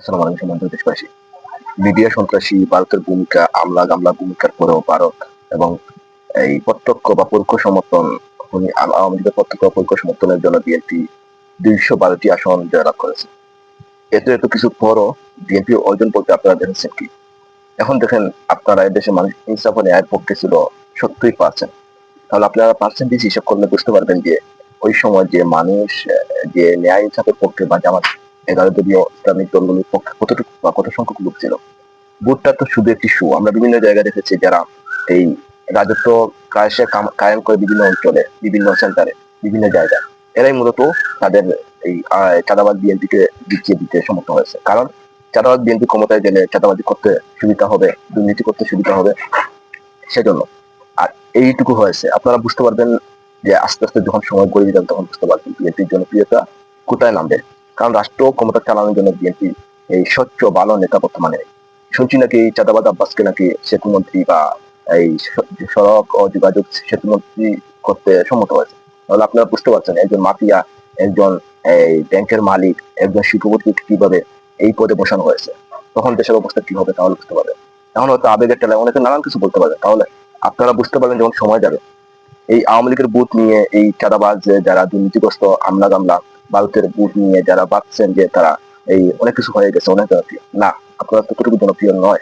আসসালামু আলাইকুম সম্মানিত দেশবাসী। লিবিয়া সন্ত্রাসী ভারতের ভূমিকা আমলা গামলা ভূমিকার পরেও ভারত এবং এই প্রত্যক্ষ বা পরোক্ষ সমর্থন আওয়ামী লীগের প্রত্যক্ষ বা পরোক্ষ সমর্থনের জন্য বিএনপি 212টি আসন জয়লাভ করেছে। এত কিছু পরও বিএনপি অর্জন বলতে আপনারা দেখেছেন কি? এখন দেখেন, আপনারা এদেশের মানুষ ইনসাফ ও ন্যায়ের পক্ষে ছিল 70%। তাহলে আপনারা পার্সেন্টেজ হিসাব করলে বুঝতে পারবেন যে ওই সময় যে মানুষ যে ন্যায় ইনসাফের পক্ষে বা জামাত 11 দলীয় ইসলামিক দলগুলোর পক্ষে কতটুকু বা কত সংখ্যক লোক ছিল। ভোটটা তো শুধু একটি শো। আমরা বিভিন্ন জায়গায় দেখেছি যারা এই রাজত্ব কায়েম করে বিভিন্ন অঞ্চলে, বিভিন্ন সেন্টারে, বিভিন্ন জায়গায়, এরাই মূলত তাদের এই চাঁদাবাদ বিএনপিকে জিতিয়ে দিতে সমর্থ হয়েছে। কারণ চাঁদাবাদ বিএনপি ক্ষমতায় গেলে চাঁদাবাজি করতে সুবিধা হবে, দুর্নীতি করতে সুবিধা হবে, সেজন্য। আর এইটুকু হয়েছে, আপনারা বুঝতে পারবেন যে আস্তে আস্তে যখন সময় গড়িয়ে যাবে তখন বুঝতে পারবেন বিএনপির জনপ্রিয়তা কোথায় নামবে। কারণ রাষ্ট্র ক্ষমতা চালানোর জন্য বিএনপি এই স্বচ্ছ ভালো নেতা বর্তমানে নেই। শুনছি নাকি চাঁদাবাদ আব্বাসকে নাকি সেতু মন্ত্রী বা এই সড়ক ও যোগাযোগ সেতু মন্ত্রী করতে সম্মত হয়েছে। তাহলে আপনারা বুঝতে পারছেন একজন মাফিয়া, একজন এই ব্যাংকের মালিক, একজন শিল্পপতিকে কিভাবে এই পদে বসানো হয়েছে। তখন দেশের অবস্থা কি হবে তাহলে বুঝতে পারবেন। এখন হয়তো আবেগের টেলায় অনেকে নানান কিছু বলতে পারবে, তাহলে আপনারা বুঝতে পারবেন যখন সময় যাবে এই আওয়ামী লীগের বুথ নিয়ে এই চাঁদাবাজ যারা দুর্নীতিগ্রস্ত আমলা গামলা ভারতের বুথ নিয়ে যারা ভাবছেন যে তারা এই অনেক কিছু হয়ে গেছে, অনেক জনপ্রিয় না, আপনারা ততটুকু জনপ্রিয় নয়।